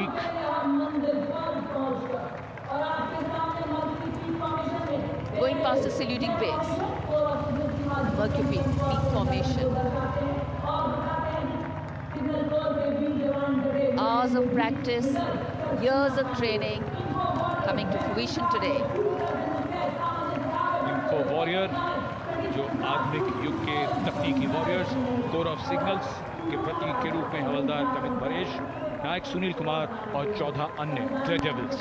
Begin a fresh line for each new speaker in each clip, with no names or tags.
week.
Going past the saluting base. Mercury peak formation. Hours of practice, years of training coming to fruition today.
Info Warrior, जो आधुनिक युग के तकनीकी warriors, core of signals के प्रतीक के रूप में हवलदार कमित परेश, नायक सुनील कुमार और 14 अन्य Daredevils.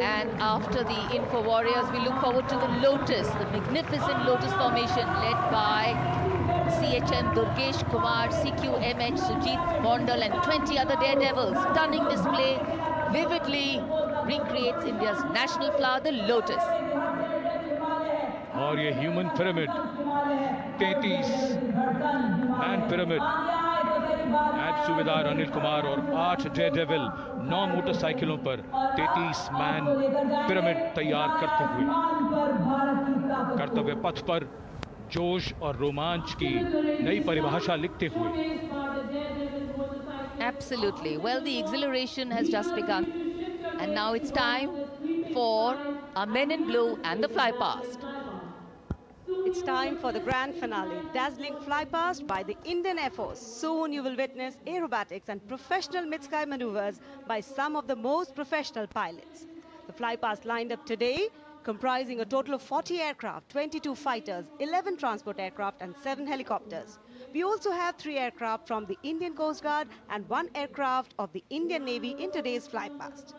And after the Info Warriors, we look forward to the Lotus, the magnificent Lotus formation led by CHM Durgesh Kumar, CQMH Sujit Mondal and 20 other daredevils. Stunning display, vividly recreates India's national flower, the Lotus.
और ये human pyramid 33 man pyramid, नायब सूबेदार अनिल कुमार और 8 Daredevil 9 मोटरसाइकिलों पर 33 man pyramid तैयार करते हुए कर्तव्य पथ पर जोश और रोमांच की नई परिभाषा लिखते हुए.
Absolutely. Well, the exhilaration has just begun. And now it's time for our men in blue and the fly past.
It's time for the grand finale, dazzling fly past by the Indian Air Force. Soon you will witness aerobatics and professional mid-sky maneuvers by some of the most professional pilots. The fly past lined up today, comprising a total of 40 aircraft, 22 fighters, 11 transport aircraft and 7 helicopters. We also have 3 aircraft from the Indian Coast Guard and 1 aircraft of the Indian Navy in today's fly past.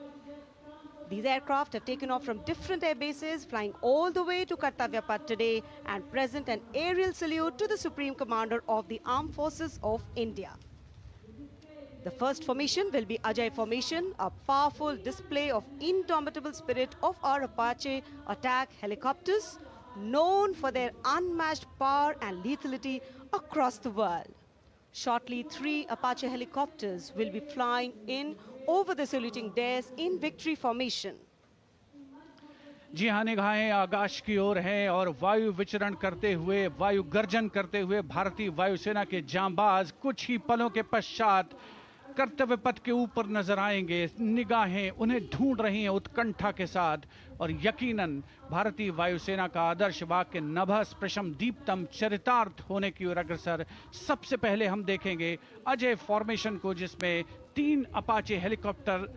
These aircraft have taken off from different air bases, flying all the way to Kartavya Path today and present an aerial salute to the Supreme Commander of the Armed Forces of India. The first formation will be Ajay Formation, a powerful display of indomitable spirit of our Apache attack helicopters, known for their unmatched power and lethality across the world. Shortly, 3 Apache helicopters will be flying in over the saluting dais in victory formation.
जी हाँ, निगाहें आकाश की ओर हैं और वायु विचरण करते हुए, वायु गर्जन करते हुए भारतीय वायुसेना के जांबाज कुछ ही पलों के पश्चात कर्तव्य पथ के ऊपर नजर आएंगे. निगाहें उन्हें ढूंढ रही हैं उत्कंठा के साथ और यकीनन भारतीय वायुसेना का आदर्श वाक्य नभः स्पृशम दीप्तम चरितार्थ होने की ओर अग्रसर. सबसे पहले हम देखेंगे अजय फॉर्मेशन को, जिसमें 3 अपाचे हेलीकॉप्टर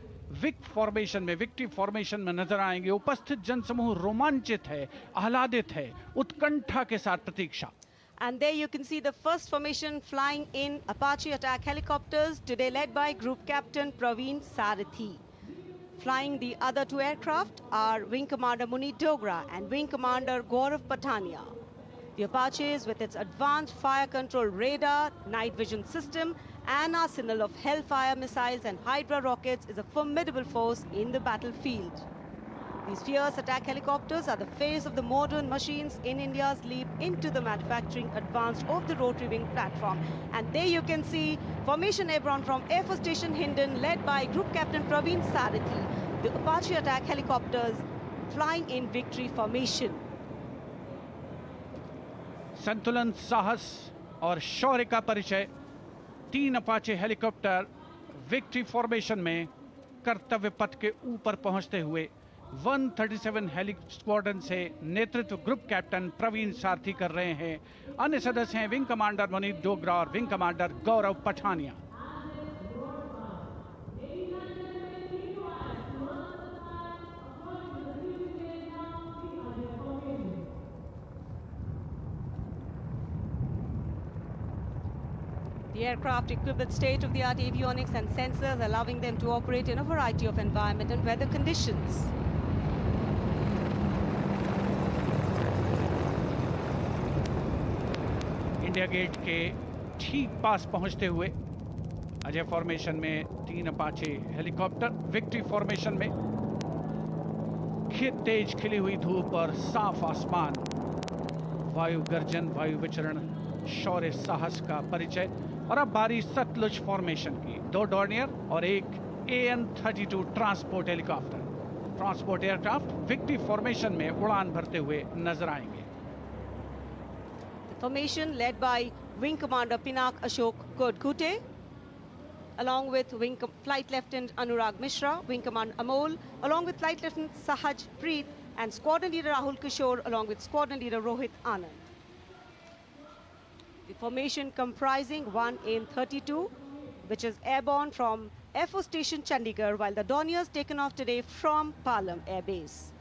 विक्ट्री फॉर्मेशन में नजर आएंगे. उपस्थित जनसमूह रोमांचित है, आह्लादित है, उत्कंठा के साथ प्रतीक्षा.
And there you can see the first formation flying in Apache attack helicopters, today led by Group Captain Praveen Sarathi. Flying the other 2 aircraft are Wing Commander Munit Dogra and Wing Commander Gaurav Patania. The Apaches, with its advanced fire control radar, night vision system, and arsenal of Hellfire missiles and Hydra rockets, is a formidable force in the battlefield. These fierce attack helicopters are the face of the modern machines in India's leap into the manufacturing advance of the rotary wing platform. And there you can see Formation Airborne from Air Force Station Hindon, led by Group Captain Praveen Sarathi. The Apache attack helicopters flying in victory formation.
संतुलन, साहस और शौर्य का परिचय 3 Apache helicopter victory formation में कर्तव्य पथ के ऊपर पहुंचते हुए 137 हेली स्क्वाड्रन से नेतृत्व ग्रुप कैप्टन प्रवीण सारथी कर रहे हैं. अन्य सदस्य हैं विंग कमांडर मुनीत डोगरा और wing commander Gaurav Pathania.
The aircraft equipped with state-of-the-art avionics and sensors, allowing them to operate in a variety of environment and weather conditions.
India Gate के ठीक पास पहुंचते हुए अजय फॉर्मेशन में 3 अपाचे हेलीकॉप्टर, विक्ट्री फॉर्मेशन में तेज खिली हुई धूप और साफ आसमान, वायु गर्जन, वायु विचरण, शौर्य साहस का परिचय. और अब बारी सतलुज फॉर्मेशन की. 2 डॉर्नियर और एक AN-32 transport helicopter, transport aircraft victory formation में उड़ान भरते हुए नजर आएंगे.
Formation led by Wing Commander Pinak Ashok Kodkute. along with Flight Lieutenant Anurag Mishra, Wing Commander Amol, along with Flight Lieutenant Sahaj Preet, and Squadron Leader Rahul Kishore, along with Squadron Leader Rohit Anand. The formation comprising 1 AIM-32, which is airborne from Air Force Station Chandigarh, while the Dorniers taken off today from Palam Air Base.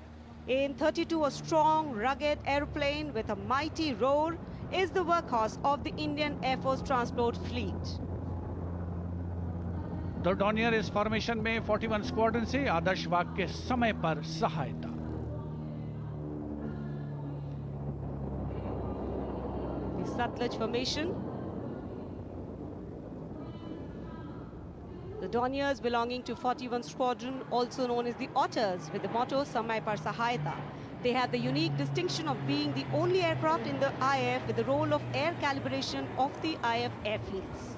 AIM-32, a strong, rugged aeroplane with a mighty roar, is the workhorse of the Indian Air Force Transport Fleet.
The Dornier इस formation में 41 squadron से आदर्श वाग के समय पर सहायता।
The Satluj formation. The Dorniers belonging to 41 Squadron, also known as the Otters, with the motto Samay Par Sahayata. They have the unique distinction of being the only aircraft in the IF with the role of air calibration of the IF airfields.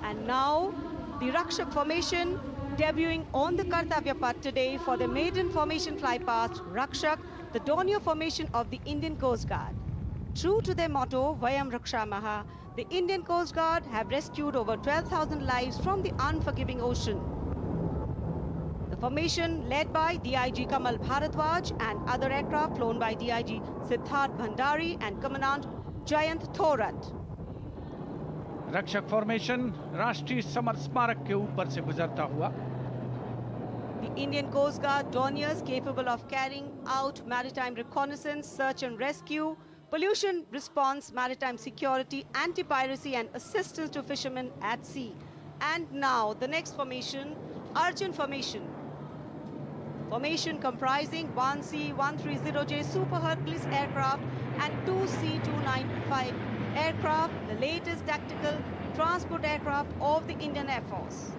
And now, the Rakshak formation debuting on the Kartavya Path today for the maiden formation fly past Rakshak, the Dornier formation of the Indian Coast Guard. True to their motto, Vayam Rakshamaha, the Indian Coast Guard have rescued over 12,000 lives from the unforgiving ocean. The formation led by DIG Kamal Bharadwaj and other aircraft flown by DIG Siddharth Bhandari and Commandant Jayant Thorat.
रक्षक formation राष्ट्रीय summer स्मारक के ऊपर से गुजरता हुआ।
The Indian Coast Guard Dorniers capable of carrying out maritime reconnaissance, search and rescue, pollution response, maritime security, anti-piracy and assistance to fishermen at sea. And now the next formation, Arjun formation. Formation comprising 1 C-130J Super Hercules aircraft and 2 C-295 aircraft, the latest tactical transport aircraft of the Indian Air Force.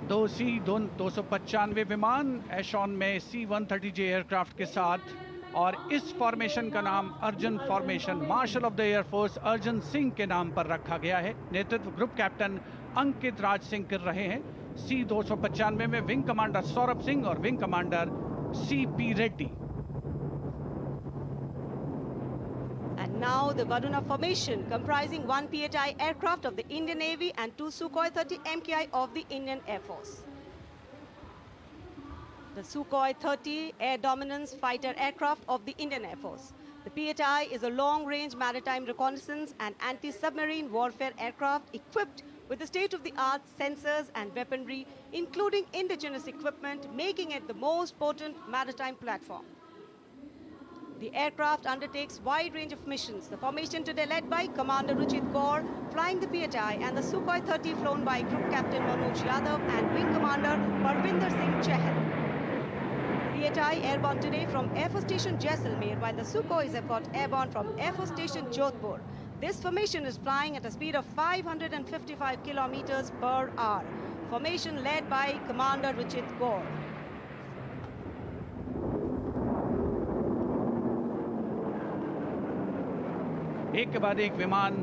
2 C-295 विमान एशॉन में C-130J aircraft के साथ और इस formation का नाम Arjun formation marshal of the air force Arjun Singh के नाम पर रखा गया है। नेतृत्व ग्रुप कैप्टन अंकित राज सिंह कर रहे हैं। C-295 में विंग कमांडर सौरभ सिंह और wing commander C.P. Reddy.
And now the Varuna formation comprising 1 PHI aircraft of the Indian Navy and 2 Sukhoi 30 MKI of the Indian Air Force. The Sukhoi 30 air dominance fighter aircraft of the Indian Air Force. The PHI is a long-range maritime reconnaissance and anti-submarine warfare aircraft equipped with the state-of-the-art sensors and weaponry, including indigenous equipment, making it the most potent maritime platform. The aircraft undertakes wide range of missions. The formation today led by Commander Ruchit Kaur, flying the PHI, and the Sukhoi 30 flown by Group Captain Manoj Yadav and Wing Commander Parvinder Singh Chahal. PHI airborne today from Air Force Station Jaisalmer, while the Sukhoi is airborne from Air Force Station Jodhpur. This formation is flying at a speed of 555 kilometers per hour. Formation led by Commander Ruchit Kaur.
एक के बाद एक विमान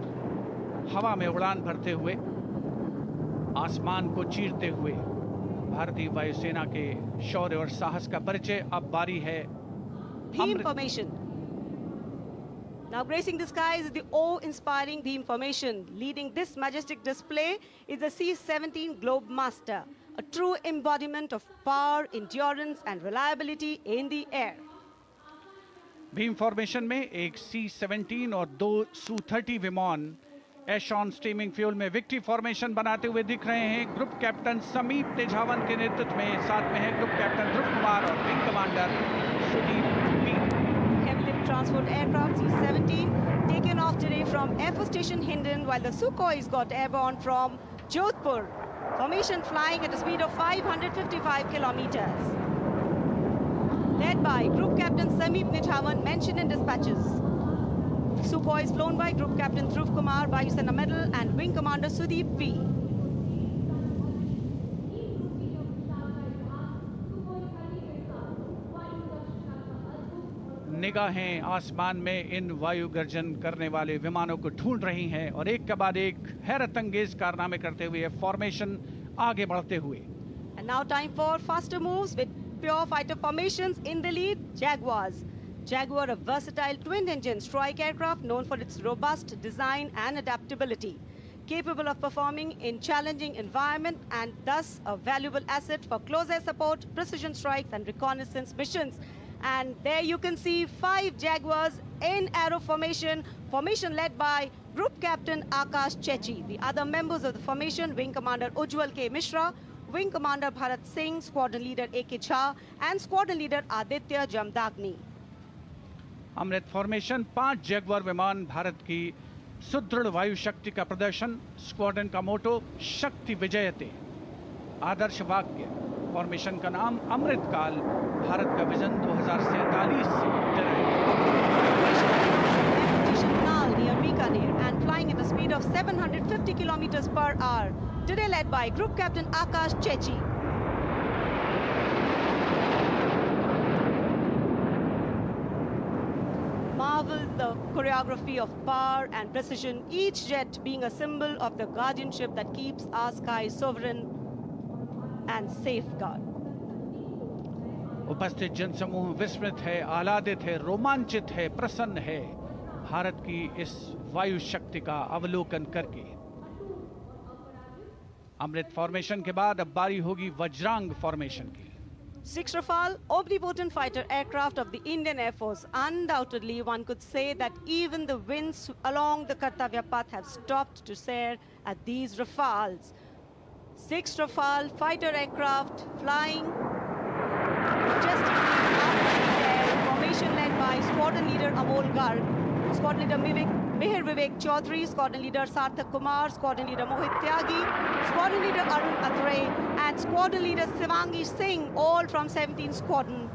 हवा में उड़ान भरते हुए आसमान को चीरते हुए भारतीय वायुसेना के शौर्य और साहस का परिचय। अब बारी है
Bhim formation. Now gracing the skies is the awe-inspiring Bhim formation. Leading this majestic display is the C-17 Globe Master, a true embodiment of power, endurance and reliability in the air.
Bhim formation में एक C-17 और 2 Su-30 विमान एशॉन steaming fuel में victory formation बनाते हुए दिख रहे हैं। ग्रुप कैप्टन समीप तेजावन के नेतृत्व में साथ में है ग्रुप कैप्टन ध्रुव कुमार और wing commander Sudeep P.
Heavy lift transport aircraft C-17 taken off today from Air Force Station Hindon, while the Sukhois got airborne from Jodhpur. Formation flying at a speed of 555 kilometers. Led by Group Captain Sameep Nithawan, mentioned in dispatches. Sukhoi is flown by Group Captain Dhruv Kumar, Vayu Sena Medal, and Wing Commander Sudeep P.
निगाहें आसमान में इन वायु गर्जन करने वाले विमानों को ढूंढ रही हैं और एक के बाद एक हैरत अंगेज कारनामे करते हुए फॉर्मेशन आगे बढ़ते हुए।
And now time for faster moves with pure fighter formations. In the lead, Jaguars. Jaguar, a versatile twin-engine strike aircraft known for its robust design and adaptability, capable of performing in challenging environment and thus a valuable asset for close air support, precision strikes and reconnaissance missions. And there you can see 5 Jaguars in aero formation led by Group Captain Akash Chechi. The other members of the formation, Wing Commander Ujjwal K. Mishra, Wing Commander Bharat Singh, Squadron Leader A.K. Jha and Squadron Leader Aditya Jamdagni.
Amrit formation 5 Jaguar विमान भारत की सुदृढ़ वायु शक्ति का प्रदर्शन। Squadron का मोटो शक्ति विजयते। आदर्श वाक्य फॉर्मेशन का नाम अमृतकाल। भारत का vision 2047
and flying at a speed of 750 kilometers per hour. Today led by Group Captain Akash Chechi. Marvel the choreography of power and precision, each jet being a symbol of the guardianship that keeps our sky sovereign and safeguard.
उपस्थित जनसमूह विस्मित है, आह्लादित है, रोमांचित है, प्रसन्न है भारत की इस वायु शक्ति का अवलोकन करके। अमृत फॉर्मेशन के बाद अब बारी होगी वज्रांग फॉर्मेशन की।
6 Rafale, omnipotent fighter aircraft of the Indian Air Force. Undoubtedly, one could say that even the winds along the Kartavya path have stopped to stare at these Rafales. 6 Rafale fighter aircraft flying majestically up in the air. Formation led by Squadron Leader Amol Garg, Squadron Leader Mihir Vivek Chaudhary, Squadron Leader Sarthak Kumar, Squadron Leader Mohit Tyagi, Squadron Leader Arun Athare and Squadron Leader Shivangi Singh, all from 17 Squadron.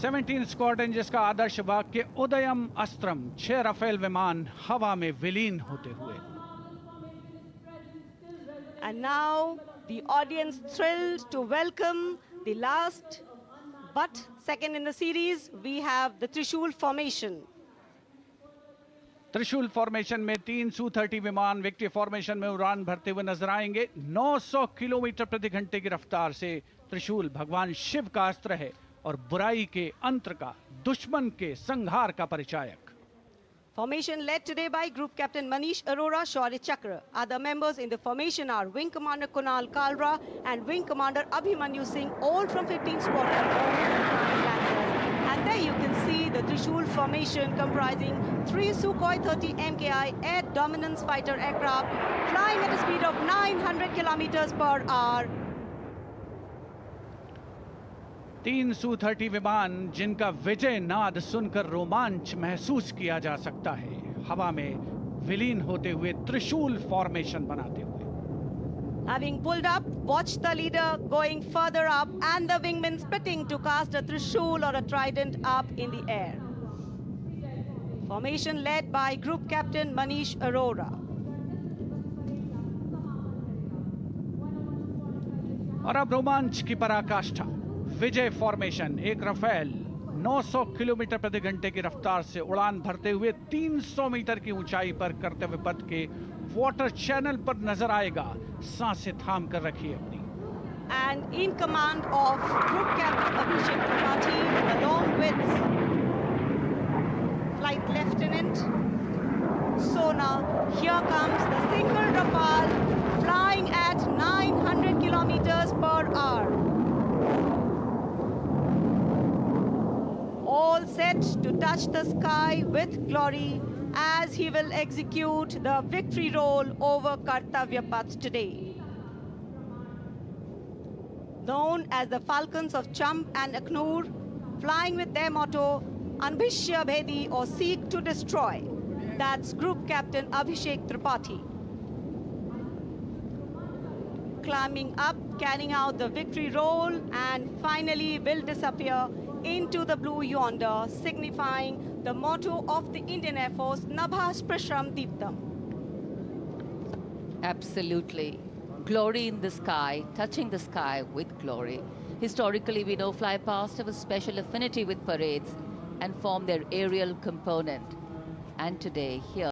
17 squadron जिसका आदर्श वाक्य उदयम अस्त्रम। 6 Rafale विमान हवा में विलीन होते हुए।
And now the audience thrilled to welcome the last but second in the series. We have the Trishul formation.
त्रिशूल formation में 3 Su-30 विमान विक्ट्री फॉर्मेशन में उड़ान भरते हुए नजर आएंगे। 900 किलोमीटर प्रति घंटे की रफ्तार से त्रिशूल भगवान शिव का अस्त्र है और बुराई के अंत का, दुश्मन के संहार का परिचायक।
Formation led today by Group Captain Manish Arora, Shaurya Chakra. Other members in the formation are Wing Commander Kunal Kalra and Wing Commander Abhimanyu Singh, all from 15 Squadron. And there you can see the Trishul formation comprising 3 Sukhoi 30 MKI air dominance fighter aircraft flying at a speed of 900 kilometers per hour.
3 Su-30 विमान जिनका विजय नाद सुनकर रोमांच महसूस किया जा सकता है, हवा में विलीन होते हुए त्रिशूल फॉर्मेशन बनाते हुए।
Having pulled up, watch the leader going further up and the wingmen spitting to cast a trishul or a trident up in the air. Formation led by Group Captain Manish Arora.
और अब रोमांच की पराकाष्ठा। विजय formation, एक Rafale 900 kilometre प्रति घंटे की रफ्तार से उड़ान भरते हुए 300 मीटर की ऊंचाई पर कर्तव्य पथ के वाटर चैनल पर नजर आएगा। सांसें थाम कर रखिए अपनी।
And in command of Group Captain Abhishek Tripathi along with Flight Lieutenant Sona, here comes the single Rafale flying at 900 kilometers per hour. All set to touch the sky with glory as he will execute the victory roll over Kartavya Path today. Known as the Falcons of Champ and Akhnur, flying with their motto, Anbhishya Bhedi or Seek to Destroy. That's Group Captain Abhishek Tripathi. Climbing up, carrying out the victory roll and finally will disappear into the blue yonder, signifying the motto of the Indian Air Force, Nabha Sprisham Deeptam.
Absolutely. Glory in the sky, touching the sky with glory. Historically, we know fly past have a special affinity with parades and form their aerial component. And today, here,